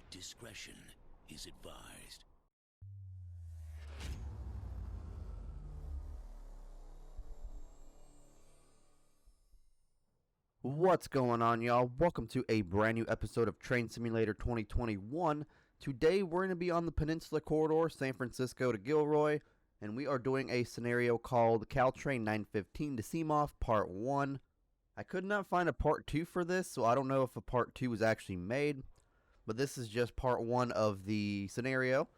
Discretion is advised. What's going on, y'all? Welcome to a brand new episode of Train Simulator 2021. Today we're going to be on the Peninsula corridor, San Francisco to Gilroy, and we are doing a scenario called Caltrain 915 to Seamoff Part 1. I could not find a Part 2 for this, so I don't know if a Part 2 was actually made, but this is just Part 1 of the scenario.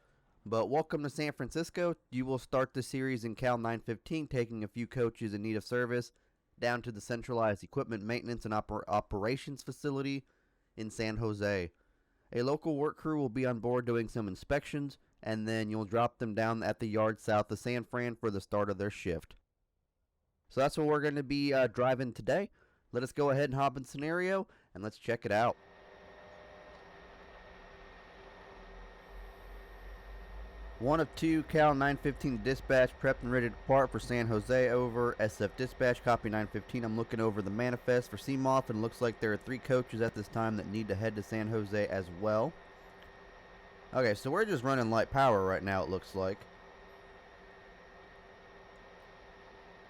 But welcome to San Francisco. You will start the series in Cal 915, taking a few coaches in need of service down to the centralized equipment maintenance and operations facility in San Jose. A local work crew will be on board doing some inspections, and then you'll drop them down at the yard south of San Fran for the start of their shift. So that's what we're going to be driving today. Let us go ahead and hop in scenario, and let's check it out. One of two, Cal 915 dispatch, prepped and ready to depart for San Jose, over. SF dispatch, copy 915. I'm looking over the manifest for Seamoff, and it looks like there are 3 coaches at this time that need to head to San Jose as well. Okay, so we're just running light power right now, it looks like.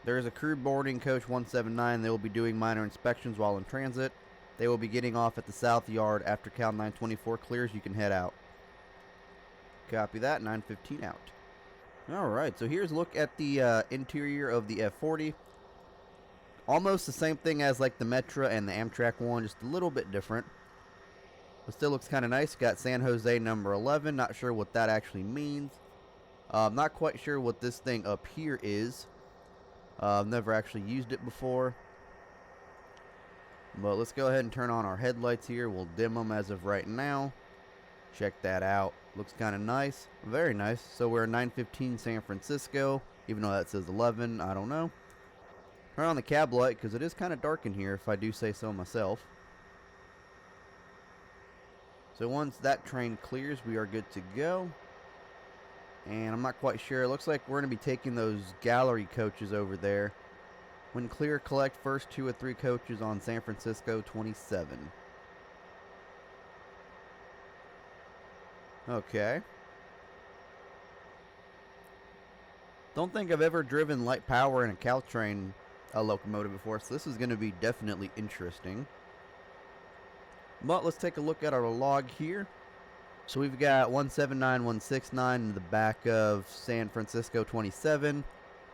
There is a crew boarding coach 179. They will be doing minor inspections while in transit. They will be getting off at the south yard. After Cal 924 clears, you can head out. Copy that, 915 out. Alright, so here's a look at the interior of the F40. Almost the same thing as like the Metra and the Amtrak one, just a little bit different. But still looks kind of nice. Got San Jose number 11, not sure what that actually means. Not quite sure what this thing up here is. I've never actually used it before. But let's go ahead and turn on our headlights here. We'll dim them as of right now. Check that out. Looks kind of nice. Very nice. So we're 915 San Francisco. Even though that says 11, I don't know. Turn on the cab light because it is kind of dark in here, if I do say so myself. So once that train clears, we are good to go. And I'm not quite sure. It looks like we're going to be taking those gallery coaches over there. When clear, collect first 2 or 3 coaches on San Francisco 27. Okay. Don't think I've ever driven light power in a Caltrain locomotive before, so this is going to be definitely interesting. But let's take a look at our log here. So we've got 179, 169 in the back of San Francisco 27,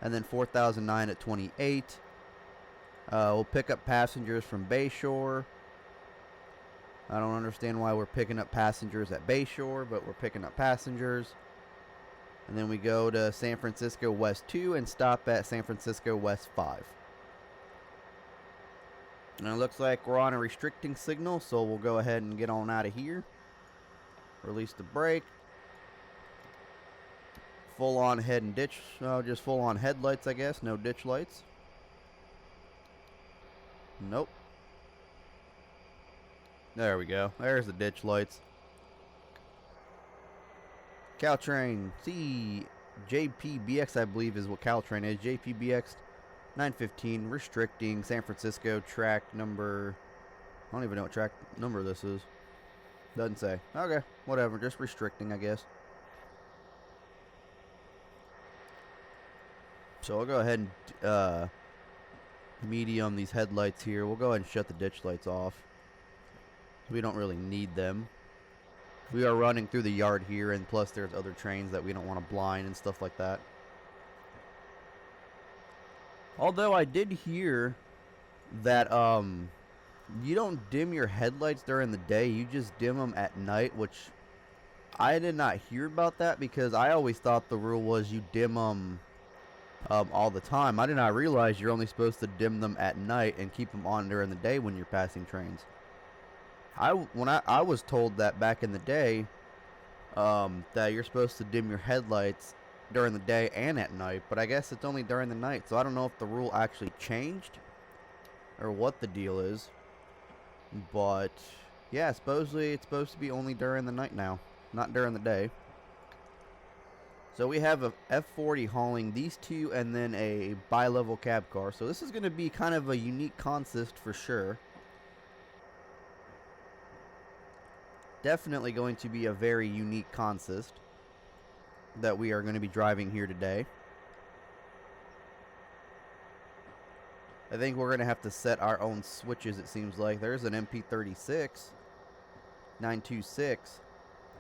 and then 4009 at 28. We'll pick up passengers from Bayshore. I don't understand why we're picking up passengers at Bayshore, but we're picking up passengers. And then we go to San Francisco West 2 and stop at San Francisco West 5. And it looks like we're on a restricting signal, so we'll go ahead and get on out of here. Release the brake. Full on head and ditch. Just full on headlights, I guess. No ditch lights. Nope. There we go. There's the ditch lights. Caltrain JPBX, I believe, is what Caltrain is. JPBX 915, restricting San Francisco track number. I don't even know what track number this is. Doesn't say. Okay, whatever. Just restricting, I guess. So I'll go ahead and medium these headlights here. We'll go ahead and shut the ditch lights off. We don't really need them. We are running through the yard here, and plus there's other trains that we don't want to blind and stuff like that. Although I did hear that you don't dim your headlights during the day, you just dim them at night, which I did not hear about that because I always thought the rule was you dim them all the time. I did not realize you're only supposed to dim them at night and keep them on during the day when you're passing trains. I was told that back in the day, that you're supposed to dim your headlights during the day and at night, but I guess it's only during the night, so I don't know if the rule actually changed or what the deal is. But yeah, supposedly it's supposed to be only during the night now, not during the day. So we have a F40 hauling these two and then a bi-level cab car. So this is going to be kind of a unique consist for sure. definitely going to be a very unique consist that we are going to be driving here today. I think we're going to have to set our own switches, it seems like. There's an MP36 926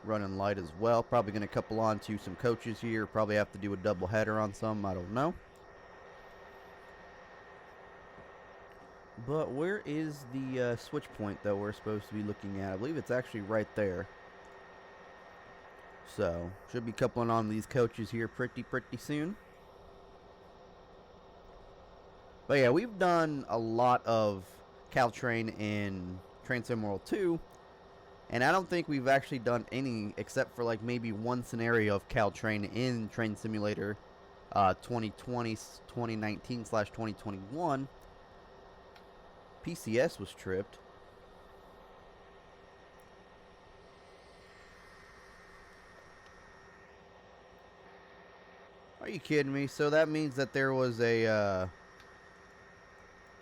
running light as well. Probably going to couple on to some coaches here. Probably have to do a double header on some. I don't know. But where is the switch point that we're supposed to be looking at? I believe it's actually right there. So, should be coupling on these coaches here pretty soon. But yeah, we've done a lot of Caltrain in Train Sim World 2. And I don't think we've actually done any except for like maybe one scenario of Caltrain in Train Simulator 2019/2021. PCS was tripped. Are you kidding me? So that means that there was a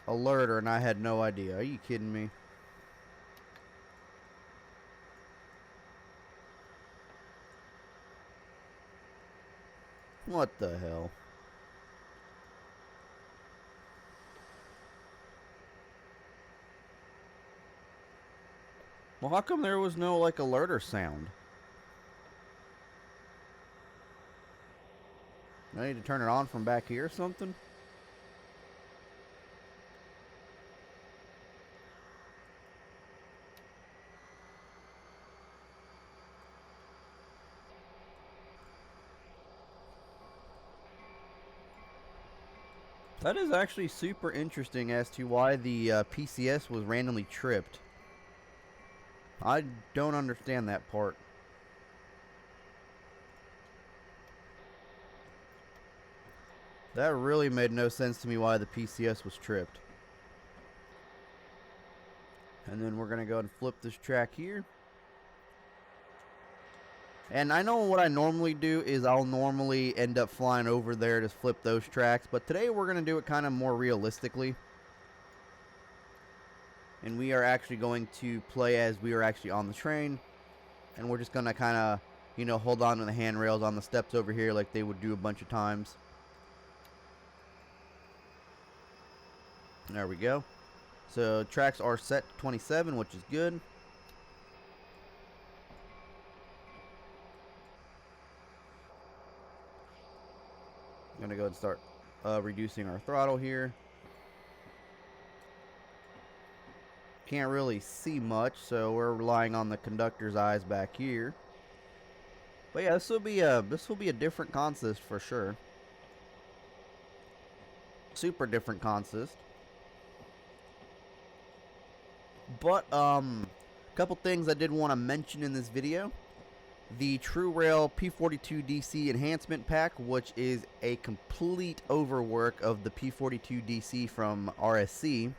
alerter and I had no idea. Are you kidding me? What the hell? Well, how come there was no like alerter sound? I need to turn it on from back here or something? That is actually super interesting as to why the PCS was randomly tripped. I don't understand that part. That really made no sense to me why the PCS was tripped. And then we're going to go and flip this track here. And I know what I normally do is I'll normally end up flying over there to flip those tracks. But today we're going to do it kind of more realistically. And we are actually going to play as we are actually on the train. And we're just going to kind of, you know, hold on to the handrails on the steps over here like they would do a bunch of times. There we go. So tracks are set to 27, which is good. I'm going to go and start reducing our throttle here. Can't really see much, so we're relying on the conductor's eyes back here. But yeah, this will be a different consist for sure. Super different consist. But couple things I did want to mention in this video. The True Rail P42 DC Enhancement Pack, which is a complete overwork of the P42 DC from RSC,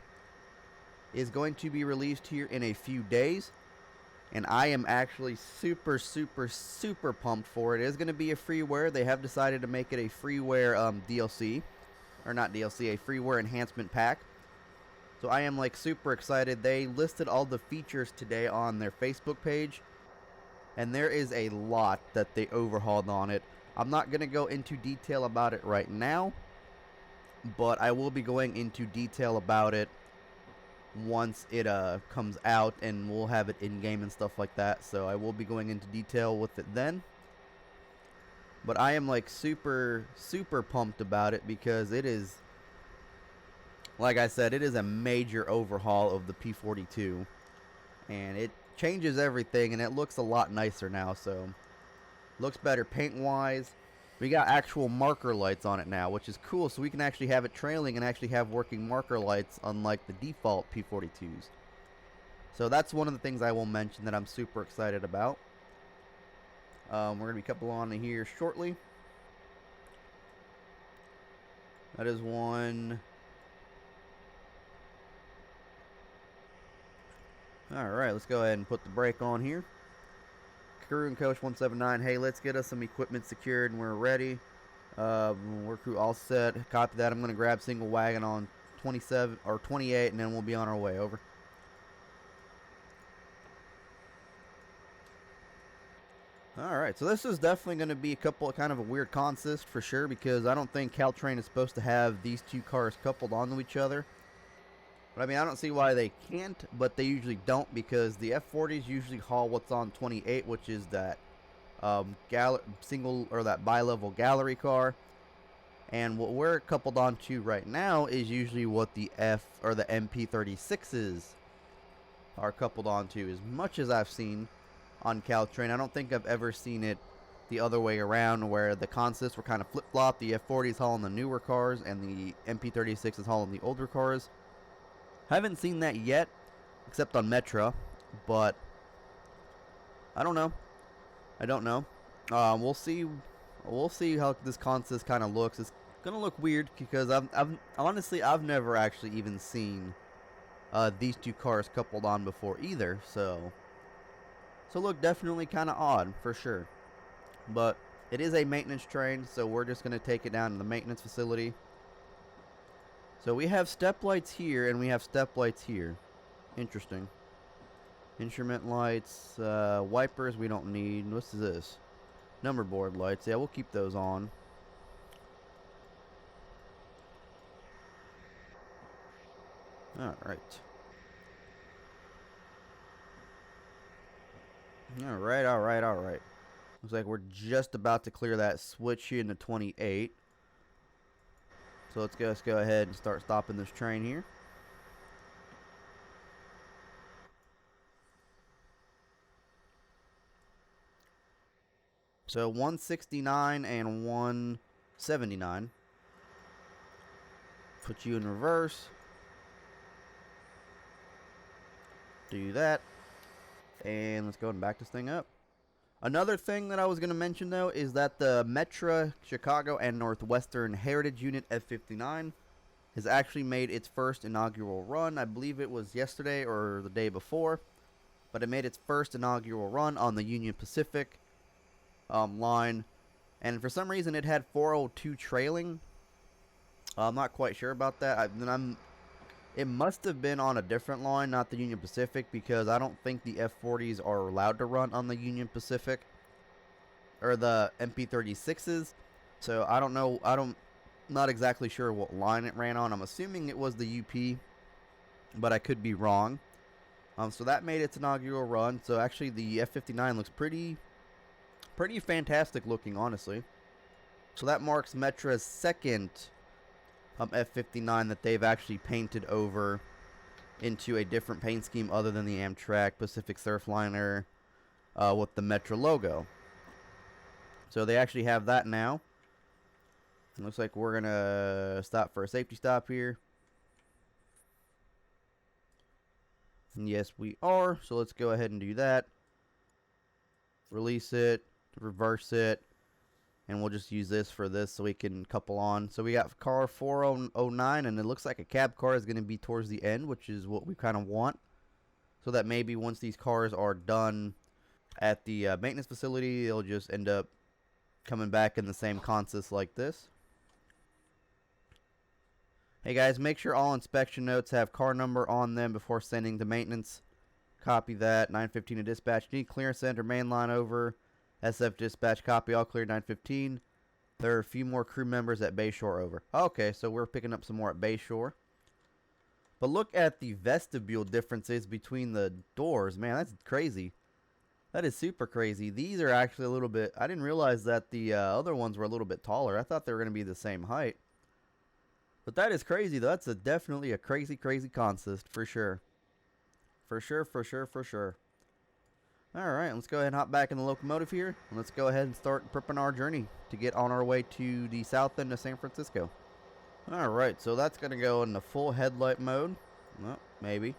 is going to be released here in a few days. And I am actually super pumped for it. It is going to be a freeware. They have decided to make it a freeware DLC. Or not DLC, a freeware enhancement pack. So I am like super excited. They listed all the features today on their Facebook page. And there is a lot that they overhauled on it. I'm not going to go into detail about it right now. But I will be going into detail about it once it comes out, and we'll have it in game and stuff like that. So I will be going into detail with it then. But I am like super pumped about it because it is, like I said, it is a major overhaul of the P42, and it changes everything, and it looks a lot nicer now. So looks better paint wise. We got actual marker lights on it now, which is cool, so we can actually have it trailing and actually have working marker lights, unlike the default P42s. So that's one of the things I will mention that I'm super excited about. We're going to be coupling on to here shortly. That is one. Alright, let's go ahead and put the brake on here. Crew and Coach 179, hey, let's get us some equipment secured and we're ready. We're crew all set. Copy that. I'm going to grab single wagon on 27 or 28 and then we'll be on our way. Over. Alright, so this is definitely going to be a couple of kind of a weird consist for sure, because I don't think Caltrain is supposed to have these two cars coupled onto each other. But I mean, I don't see why they can't, but they usually don't, because the F40s usually haul what's on 28, which is that single or that bi-level gallery car. And what we're coupled onto right now is usually what the the MP36s are coupled onto, as much as I've seen on Caltrain. I don't think I've ever seen it the other way around, where the consists were kind of flip-flop. The F40s hauling the newer cars and the MP36s hauling the older cars. Haven't seen that yet, except on Metra, but I don't know. I don't know. We'll see. We'll see how this consist kind of looks. It's gonna look weird because I've never actually even seen these two cars coupled on before either. So look definitely kind of odd for sure. But it is a maintenance train, so we're just gonna take it down to the maintenance facility. So we have step lights here and we have step lights here. Interesting. Instrument lights, wipers we don't need. What's this? Number board lights. Yeah, we'll keep those on. Alright. Alright. Looks like we're just about to clear that switch here in the 28. So let's go ahead and start stopping this train here. So 169 and 179. Put you in reverse. Do that. And let's go and back this thing up. Another thing that I was going to mention, though, is that the Metra Chicago and Northwestern Heritage Unit F59 has actually made its first inaugural run. I believe it was yesterday or the day before. But it made its first inaugural run on the Union Pacific line. And for some reason, it had 402 trailing. I'm not quite sure about that. It must have been on a different line, not the Union Pacific, because I don't think the F40s are allowed to run on the Union Pacific or the MP36s. So I don't know. Not exactly sure what line it ran on. I'm assuming it was the UP, but I could be wrong. So that made its inaugural run. So actually, the F59 looks pretty fantastic looking, honestly. So that marks Metra's second F59 that they've actually painted over into a different paint scheme other than the Amtrak Pacific Surfliner with the Metra logo. So they actually have that now. It looks like we're gonna stop for a safety stop here. And yes, we are. So let's go ahead and do that. Release it, reverse it. And we'll just use this for this so we can couple on. So we got car 409, and it looks like a cab car is going to be towards the end, which is what we kind of want. So that maybe once these cars are done at the maintenance facility, they'll just end up coming back in the same consist like this. Hey guys, make sure all inspection notes have car number on them before sending to maintenance. Copy that. 915 to dispatch. Need clearance to enter main line over. SF dispatch, copy, all clear. 915. There are a few more crew members at Bayshore, over. Okay, so we're picking up some more at Bayshore. But look at the vestibule differences between the doors. Man, that's crazy. That is super crazy. These are actually a little bit... I didn't realize that the other ones were a little bit taller. I thought they were going to be the same height. But that is crazy, though. That's definitely a crazy consist, for sure. For sure. Alright, let's go ahead and hop back in the locomotive here. And let's go ahead and start prepping our journey to get on our way to the south end of San Francisco. Alright, so that's going to go in the full headlight mode. Well, maybe.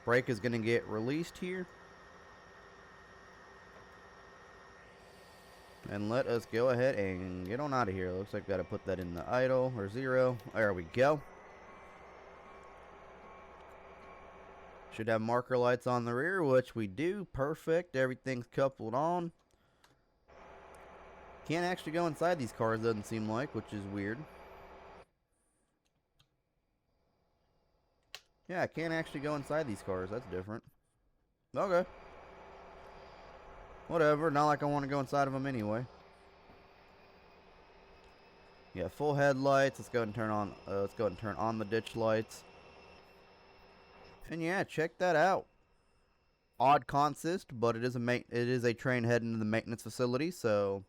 Brake is going to get released here. And let us go ahead and get on out of here. Looks like I've got to put that in the idle or zero. There we go. Should have marker lights on the rear, which we do. Perfect. Everything's coupled on. Can't actually go inside these cars, doesn't seem like, which is weird. Yeah, I can't actually go inside these cars. That's different. Okay. Whatever, not like I want to go inside of them anyway. Yeah, full headlights. Let's go ahead and turn on. Let's go ahead and turn on the ditch lights. And yeah, check that out. Odd consist, but it is a train heading to the maintenance facility, so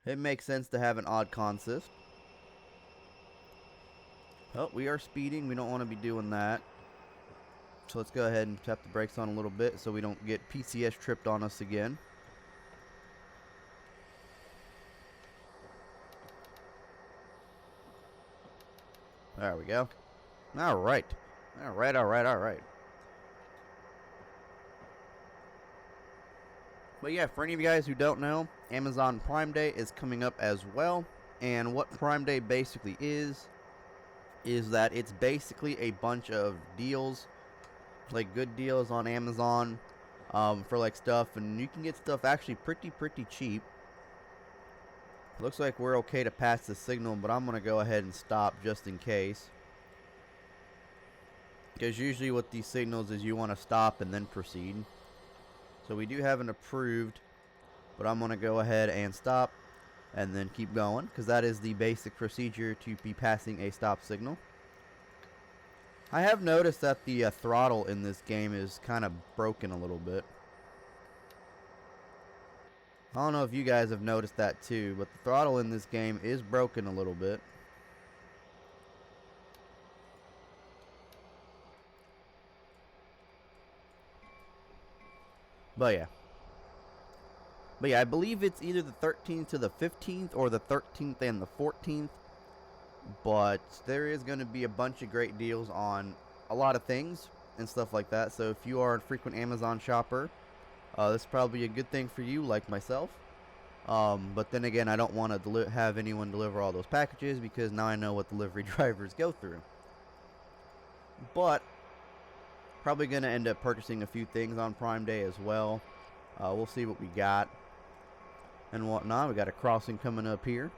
it makes sense to have an odd consist. Oh, we are speeding. We don't want to be doing that. So let's go ahead and tap the brakes on a little bit so we don't get PCS tripped on us again. There we go. Alright. Alright. But yeah, for any of you guys who don't know, Amazon Prime Day is coming up as well. And what Prime Day basically is that it's basically a bunch of deals, like good deals on Amazon for like stuff. And you can get stuff actually pretty cheap. Looks like we're okay to pass the signal, but I'm going to go ahead and stop just in case. Because usually with these signals is you want to stop and then proceed. So we do have an approved, but I'm going to go ahead and stop and then keep going, because that is the basic procedure to be passing a stop signal. I have noticed that the throttle in this game is kind of broken a little bit. I don't know if you guys have noticed that too, but the throttle in this game is broken a little bit. But yeah, I believe it's either the 13th to the 15th or the 13th and the 14th. But there is going to be a bunch of great deals on a lot of things and stuff like that. So if you are a frequent Amazon shopper, this is probably a good thing for you, like myself. But then again, I don't want to have anyone deliver all those packages, because now I know what delivery drivers go through. But probably going to end up purchasing a few things on Prime Day as well. We'll see what we got and whatnot. We got a crossing coming up here.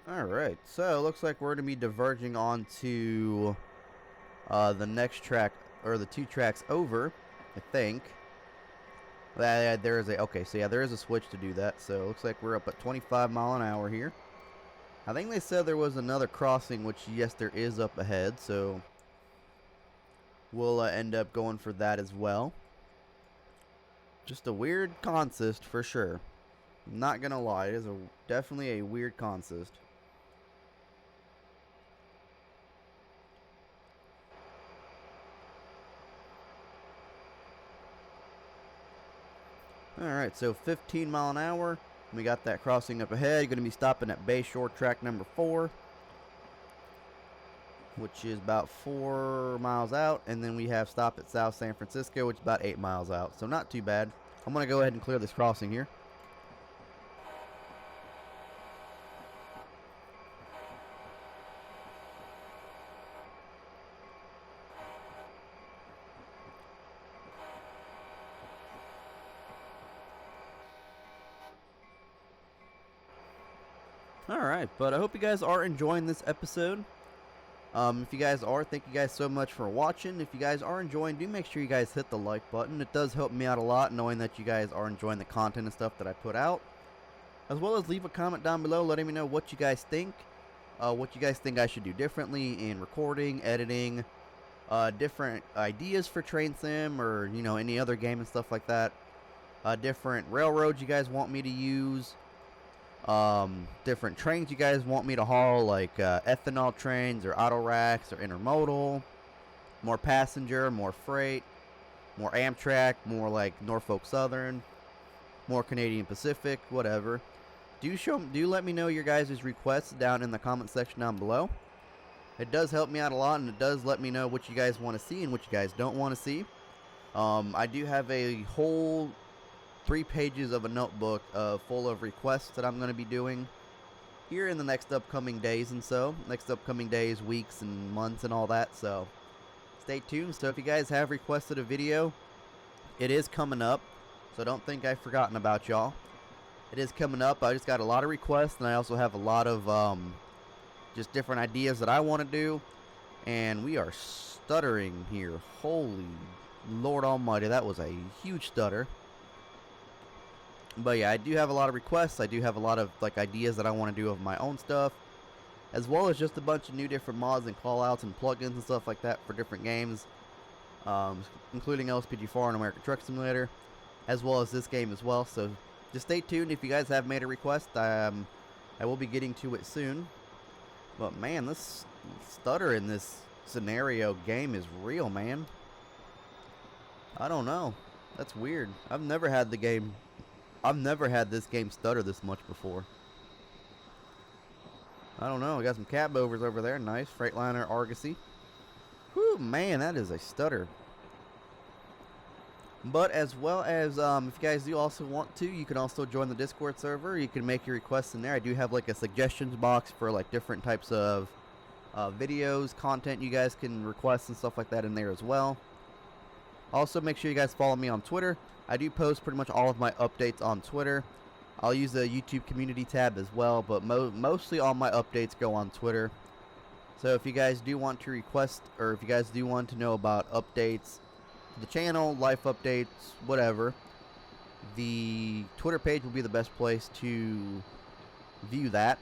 Alright, so it looks like we're going to be diverging onto the next track, or the two tracks over, I think. There is a switch to do that, so it looks like we're up at 25 mile an hour here. I think they said there was another crossing, which yes, there is up ahead, so we'll end up going for that as well. Just a weird consist for sure. I'm not gonna lie, it is definitely a weird consist. Alright, so 15 mile an hour. We got that crossing up ahead. Going to be stopping at Bayshore track number 4, which is about 4 miles out. And then we have stop at South San Francisco, which is about 8 miles out. So not too bad. I'm going to go ahead and clear this crossing here. Alright, but I hope you guys are enjoying this episode. If you guys are, thank you guys so much for watching. If you guys are enjoying, do make sure you guys hit the like button. It does help me out a lot, knowing that you guys are enjoying the content and stuff that I put out. As well as leave a comment down below letting me know what you guys think. What you guys think I should do differently in recording, editing, different ideas for Train Sim, or, you know, any other game and stuff like that. Different railroads you guys want me to use. Different trains you guys want me to haul, like ethanol trains or auto racks or intermodal, more passenger, more freight, more Amtrak, more like Norfolk Southern, more Canadian Pacific, whatever. Do let me know your guys' requests down in the comment section down below. It does help me out a lot, and it does let me know what you guys want to see and what you guys don't want to see. I do have a whole 3 pages of a notebook full of requests that I'm going to be doing. here in the next upcoming days weeks and months and all that, so stay tuned. So if you guys have requested a video, it is coming up, so don't think I've forgotten about y'all. It is coming up. I just got a lot of requests, and I also have a lot of just different ideas that I want to do, and we are stuttering here. Holy Lord almighty, that was a huge stutter. But yeah, I do have a lot of requests. I do have a lot of like ideas that I want to do of my own stuff, as well as just a bunch of new different mods and callouts and plugins and stuff like that for different games, including LSPG4 and American Truck Simulator, as well as this game as well. So just stay tuned. If you guys have made a request, I will be getting to it soon. But man, this stutter in this scenario game is real, man. I don't know. That's weird. I've never had this game stutter this much before. I don't know. I got some cab overs over there. Nice. Freightliner Argosy. Whew, man, that is a stutter. But as well as, if you guys do also want to, you can also join the Discord server. You can make your requests in there. I do have like a suggestions box for like different types of videos, content you guys can request and stuff like that in there as well. Also, make sure you guys follow me on Twitter. I do post pretty much all of my updates on Twitter. I'll use the YouTube community tab as well, but mostly all my updates go on Twitter. So if you guys do want to request, or if you guys do want to know about updates to the channel, life updates, whatever, the Twitter page will be the best place to view that.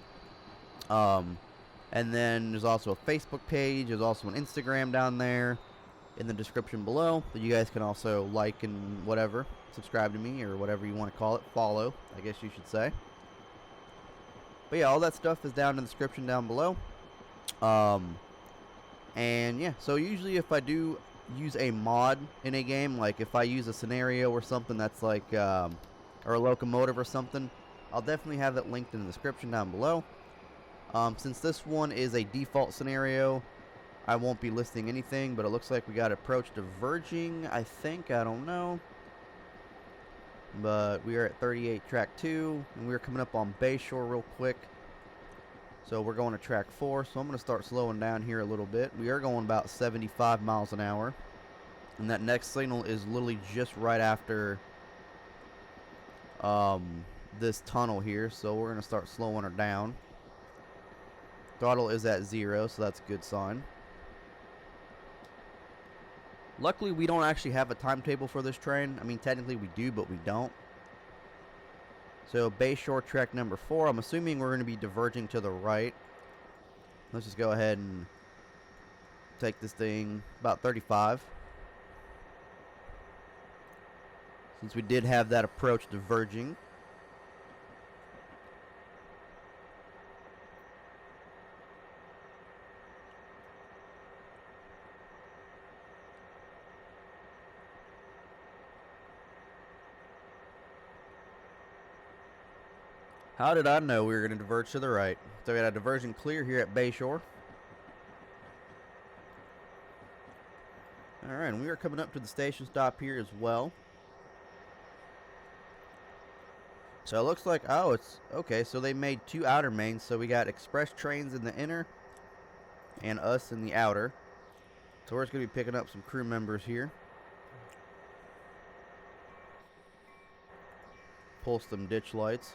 And then there's also a Facebook page. There's also an Instagram down there in the description below that you guys can also like and whatever, subscribe to me or whatever you want to call it, follow, I guess you should say. But yeah, all that stuff is down in the description down below. And yeah, so usually if I do use a mod in a game, like if I use a scenario or something that's like or a locomotive or something, I'll definitely have that linked in the description down below. Since this one is a default scenario, I won't be listing anything, but it looks like we got approach diverging, I think. I don't know. But we are at 38 track 2, and we're coming up on Bayshore real quick. So we're going to track 4, so I'm going to start slowing down here a little bit. We are going about 75 miles an hour. And that next signal is literally just right after this tunnel here, so we're going to start slowing her down. Throttle is at 0, so that's a good sign. Luckily, we don't actually have a timetable for this train. I mean, technically we do, but we don't. So, Bayshore track number 4. I'm assuming we're going to be diverging to the right. Let's just go ahead and take this thing about 35. Since we did have that approach diverging. How did I know we were going to diverge to the right? So we got a diversion clear here at Bayshore. Alright, and we are coming up to the station stop here as well. So it looks like, oh, it's, okay, so they made 2 outer mains. So we got express trains in the inner and us in the outer. So we're just going to be picking up some crew members here. Pull some ditch lights.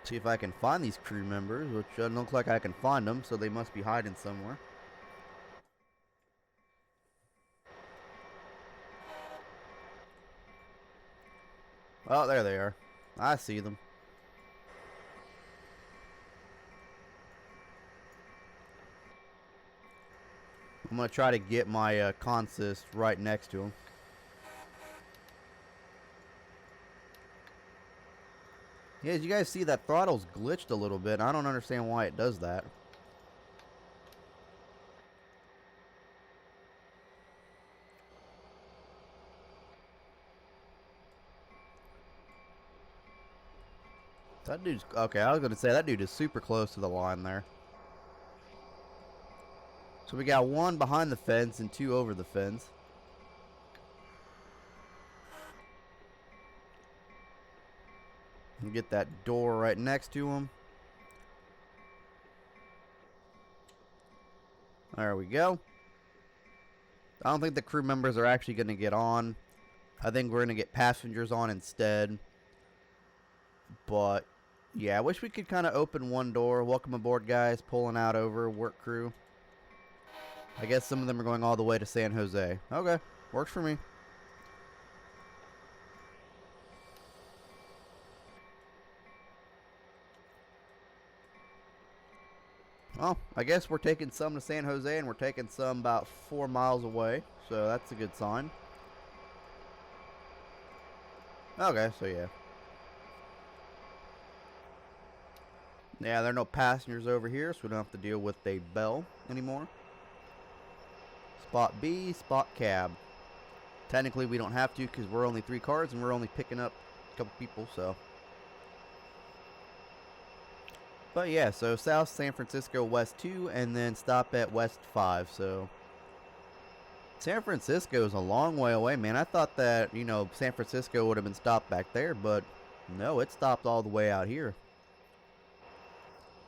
See if I can find these crew members, which doesn't look like I can find them, so they must be hiding somewhere. Oh, there they are. I see them. I'm going to try to get my consist right next to them. Yeah, as you guys see, that throttle's glitched a little bit. I don't understand why it does that. That dude's... Okay, I was going to say, that dude is super close to the line there. So we got 1 behind the fence and 2 over the fence. And get that door right next to him. There we go. I don't think the crew members are actually going to get on. I think we're going to get passengers on instead. But, yeah, I wish we could kind of open one door. Welcome aboard, guys. Pulling out over. Work crew. I guess some of them are going all the way to San Jose. Okay. Works for me. Well, I guess we're taking some to San Jose and we're taking some about 4 miles away. So that's a good sign. Okay, so yeah. Yeah, there are no passengers over here, so we don't have to deal with a bell anymore. Spot B, spot cab. Technically, we don't have to because we're only 3 cars and we're only picking up a couple people, so. But yeah, so South San Francisco, West 2, and then stop at West 5, so. San Francisco is a long way away, man. I thought that, you know, San Francisco would have been stopped back there, but no, it stopped all the way out here.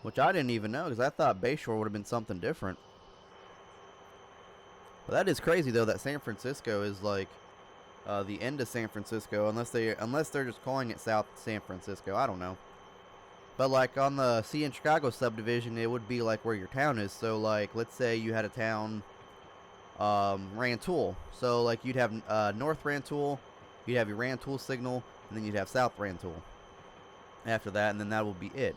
Which I didn't even know, because I thought Bayshore would have been something different. But that is crazy, though, that San Francisco is like the end of San Francisco, unless they're just calling it South San Francisco. I don't know. But like on the CN Chicago subdivision, it would be like where your town is. So like, let's say you had a town, Rantoul. So like you'd have North Rantoul, you'd have your Rantoul signal, and then you'd have South Rantoul after that, and then that will be it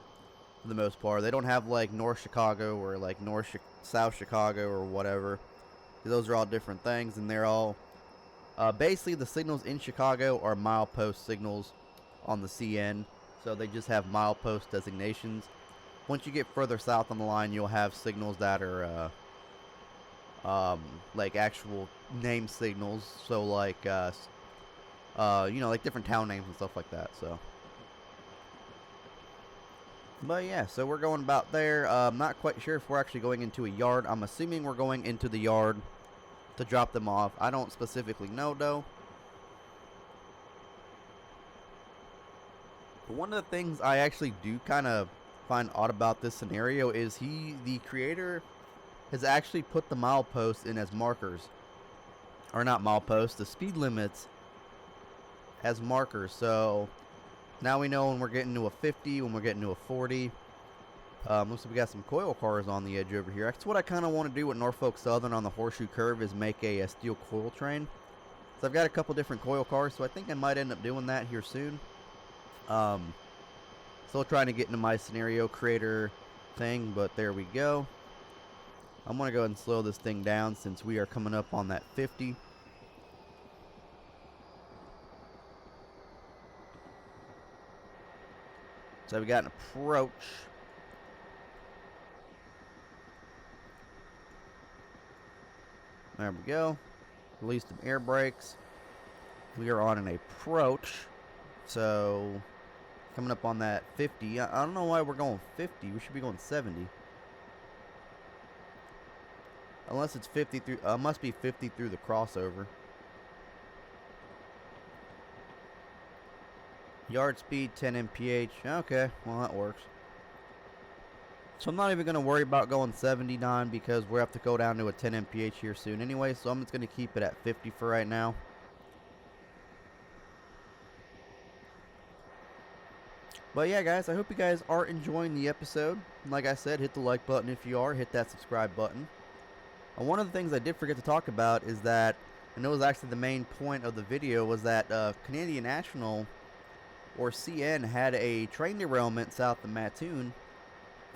for the most part. They don't have like North Chicago or like South Chicago or whatever. Those are all different things, and they're all basically the signals in Chicago are milepost signals on the CN. So they just have milepost designations. Once you get further south on the line, you'll have signals that are like actual name signals. So like you know, like different town names and stuff like that. So, but yeah, so we're going about there. I'm not quite sure if we're actually going into a yard. I'm assuming we're going into the yard to drop them off. I don't specifically know though. One of the things I actually do kind of find odd about this scenario is the creator, has actually put the mileposts in as markers. Or not mileposts, the speed limits as markers. So now we know when we're getting to a 50, when we're getting to a 40. Looks like we got some coil cars on the edge over here. That's what I kind of want to do with Norfolk Southern on the Horseshoe Curve, is make a steel coil train. So I've got a couple different coil cars, so I think I might end up doing that here soon. Still trying to get into my scenario creator thing, but there we go. I'm going to go ahead and slow this thing down since we are coming up on that 50. So we got an approach. There we go. Release some air brakes. We are on an approach. So coming up on that 50. I don't know why we're going 50. We should be going 70. Unless it's 50 through, must be 50 through the crossover. Yard speed 10 mph. Okay, well that works. So I'm not even going to worry about going 79 because we have to go down to a 10 mph here soon anyway. So I'm just going to keep it at 50 for right now. But yeah, guys, I hope you guys are enjoying the episode. Like I said, hit the like button if you are. Hit that subscribe button. And one of the things I did forget to talk about is that, and it was actually the main point of the video, was that Canadian National, or CN, had a train derailment south of Mattoon,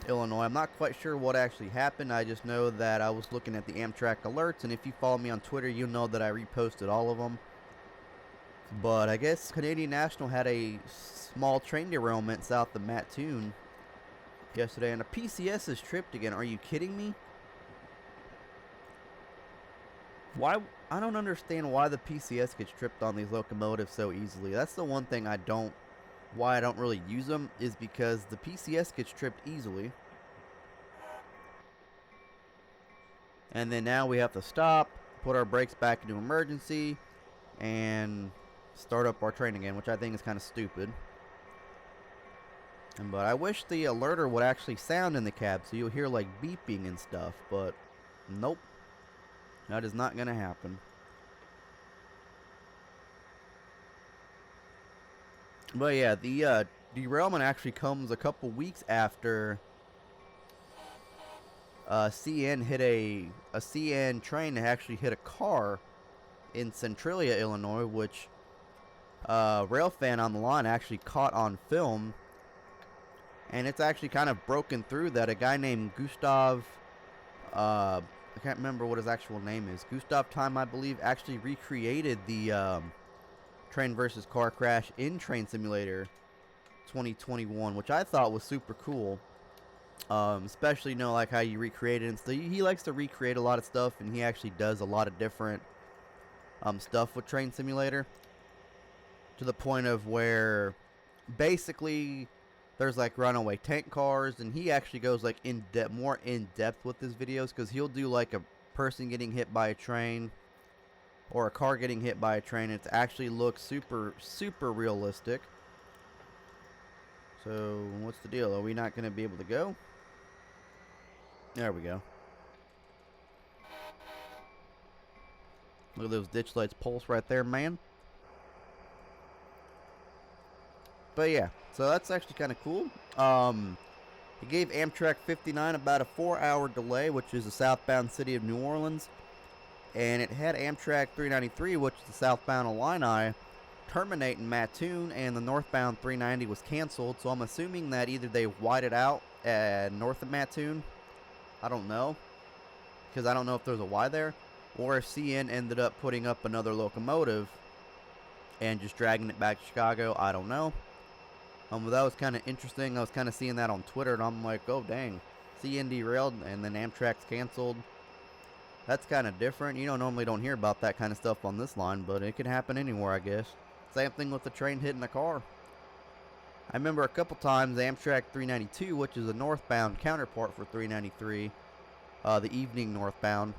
Illinois. I'm not quite sure what actually happened. I just know that I was looking at the Amtrak alerts, and if you follow me on Twitter, you'll know that I reposted all of them. But I guess Canadian National had a small train derailment south of Mattoon yesterday, and a PCS is tripped again. Are you kidding me? Why? I don't understand why the PCS gets tripped on these locomotives so easily. That's the one thing why I don't really use them, is because the PCS gets tripped easily. And then now we have to stop, put our brakes back into emergency, and start up our train again, which I think is kind of stupid. But I wish the alerter would actually sound in the cab so you'll hear like beeping and stuff, but nope. That is not going to happen. But yeah, the derailment actually comes a couple weeks after CN hit a CN train that actually hit a car in Centralia, Illinois, which rail fan on the line actually caught on film. And it's actually kind of broken through that a guy named Gustav, I can't remember what his actual name is, Gustav Time, I believe, actually recreated the train versus car crash in Train Simulator 2021, which I thought was super cool. Especially, you know, like how you recreate it and stuff. He likes to recreate a lot of stuff, and he actually does a lot of different stuff with Train Simulator, to the point of where basically there's like runaway tank cars, and he actually goes like more in depth with his videos, because he'll do like a person getting hit by a train or a car getting hit by a train. It actually looks super realistic. So what's the deal? Are we not going to be able to go? There we go. Look at those ditch lights pulse right there, man. But yeah, so that's actually kind of cool. It gave Amtrak 59 about a 4-hour delay, which is the southbound city of New Orleans. And it had Amtrak 393, which is the southbound Illini, terminate in Mattoon, and the northbound 390 was canceled. So I'm assuming that either they whited out north of Mattoon, I don't know, because I don't know if there's a Y there, or if CN ended up putting up another locomotive and just dragging it back to Chicago. I don't know. But that was kind of interesting. I was kind of seeing that on Twitter, and I'm like, oh dang, CN derailed and then Amtrak's canceled. That's kind of different. You normally don't hear about that kind of stuff on this line, but it could happen anywhere, I guess. Same thing with the train hitting a car. I remember a couple times Amtrak 392, which is a northbound counterpart for 393, the evening northbound,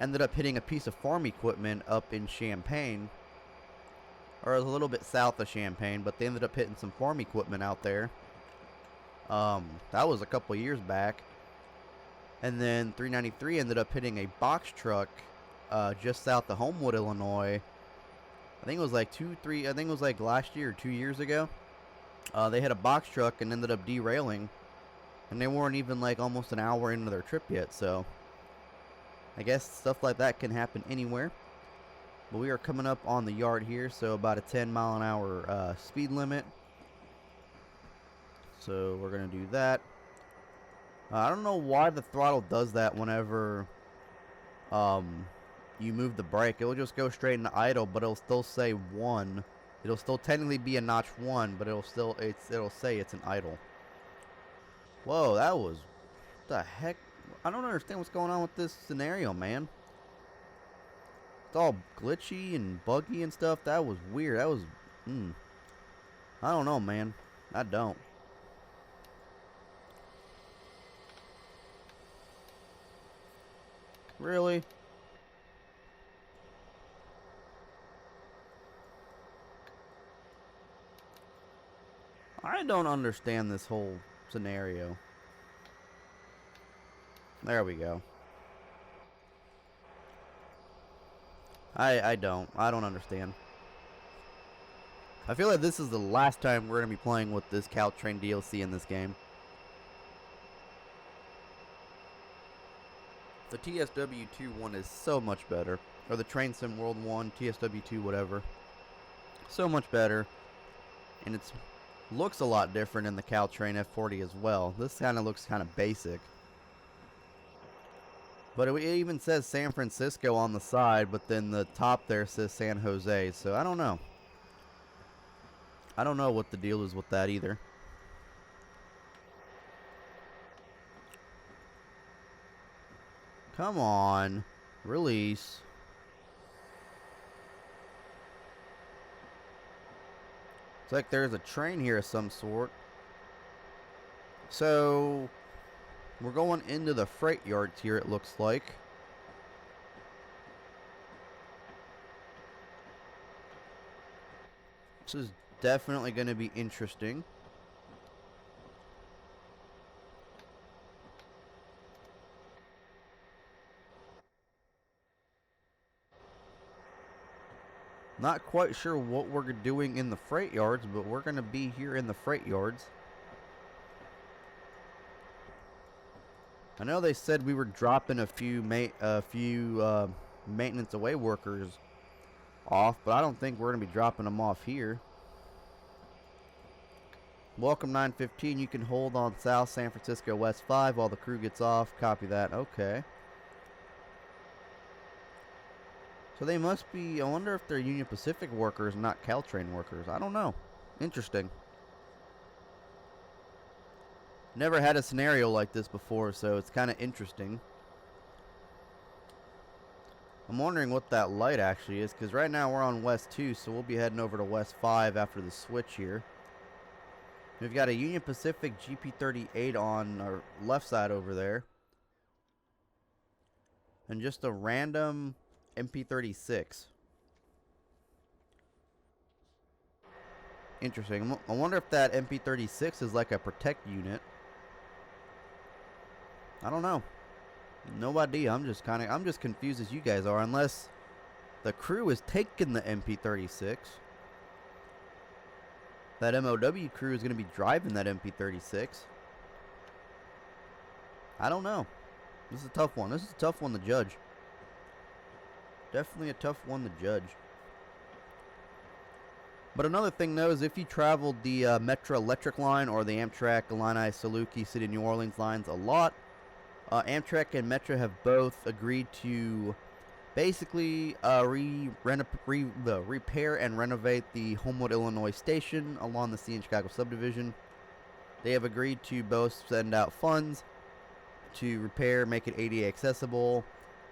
ended up hitting a piece of farm equipment up in Champaign, or it was a little bit south of Champaign, but they ended up hitting some farm equipment out there. That was a couple years back. And then 393 ended up hitting a box truck just south of Homewood, Illinois. I think it was like I think it was like last year or 2 years ago. They hit a box truck and ended up derailing. And they weren't even like almost an hour into their trip yet, so I guess stuff like that can happen anywhere. But we are coming up on the yard here, so about a 10-mile-an-hour speed limit. So we're going to do that. I don't know why the throttle does that whenever you move the brake. It'll just go straight into idle, but it'll still say 1. It'll still technically be a notch 1, but it'll say it's an idle. Whoa, that was... What the heck? I don't understand what's going on with this scenario, man. It's all glitchy and buggy and stuff. That was weird. That was... I don't know, man. I don't. Really? I don't understand this whole scenario. There we go. I don't understand. I feel like this is the last time we're going to be playing with this Caltrain DLC in this game. The TSW2 one is so much better. Or the Train Sim World 1, TSW2, whatever. So much better. And it looks a lot different in the Caltrain F40 as well. This kind of looks kind of basic. But it even says San Francisco on the side, but then the top there says San Jose. So I don't know. I don't know what the deal is with that either. Come on. Release. It's like there's a train here of some sort. So we're going into the freight yards here, it looks like. This is definitely going to be interesting. Not quite sure what we're doing in the freight yards, but we're going to be here in the freight yards. I know they said we were dropping a few maintenance away workers off, but I don't think we're going to be dropping them off here. Welcome 915. You can hold on South San Francisco West 5 while the crew gets off. Copy that. Okay. So they must be, I wonder if they're Union Pacific workers, not Caltrain workers. I don't know. Interesting. Never had a scenario like this before, so it's kind of interesting. I'm wondering what that light actually is, because right now we're on West 2, so we'll be heading over to West 5 after the switch here. We've got a Union Pacific GP38 on our left side over there. And just a random MP36. Interesting. I wonder if that MP36 is like a protect unit. I don't know. No idea. I'm just confused as you guys are, unless the crew is taking the MP36. That MOW crew is going to be driving that MP36. I don't know. This is a tough one. This is a tough one to judge. Definitely a tough one to judge. But another thing though is if you traveled the Metro Electric line or the Amtrak, Illini, Saluki, City of New Orleans lines a lot, Amtrak and Metro have both agreed to basically repair and renovate the Homewood, Illinois station along the CN Chicago subdivision. They have agreed to both send out funds to repair, make it ADA accessible,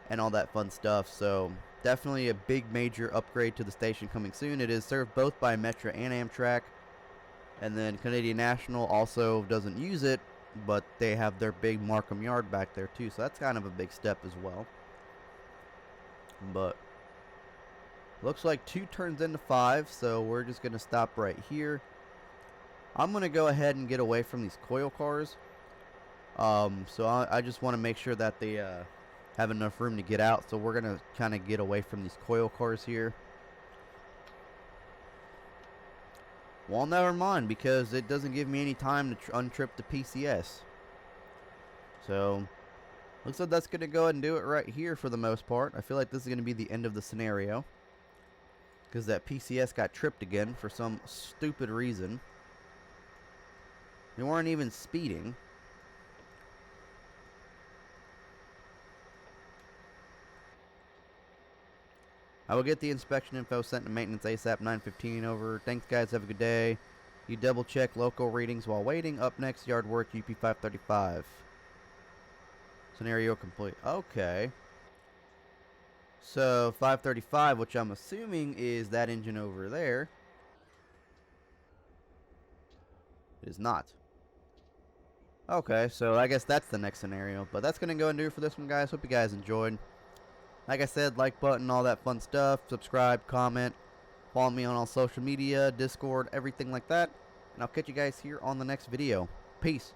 and all that fun stuff. So definitely a big major upgrade to the station coming soon. It is served both by Metro and Amtrak, and then Canadian National also doesn't use it, but they have their big Markham Yard back there too, so that's kind of a big step as well. But looks like 2 turns into 5, so we're just gonna stop right here. I'm gonna go ahead and get away from these coil cars. So I just want to make sure that they have enough room to get out, so we're gonna kind of get away from these coil cars here. Well, never mind, because it doesn't give me any time to untrip the PCS. So looks like that's gonna go ahead and do it right here for the most part. I feel like this is gonna be the end of the scenario, because that PCS got tripped again for some stupid reason. They weren't even speeding. I will get the inspection info sent to maintenance ASAP 915 over. Thanks guys, have a good day. You double check local readings while waiting. Up next, yard work UP 535. Scenario complete. Okay. So 535, which I'm assuming is that engine over there. It is not. Okay, so I guess that's the next scenario. But that's going to go and do it for this one, guys. Hope you guys enjoyed. Like I said, like button, all that fun stuff. Subscribe, comment. Follow me on all social media, Discord, everything like that. And I'll catch you guys here on the next video. Peace.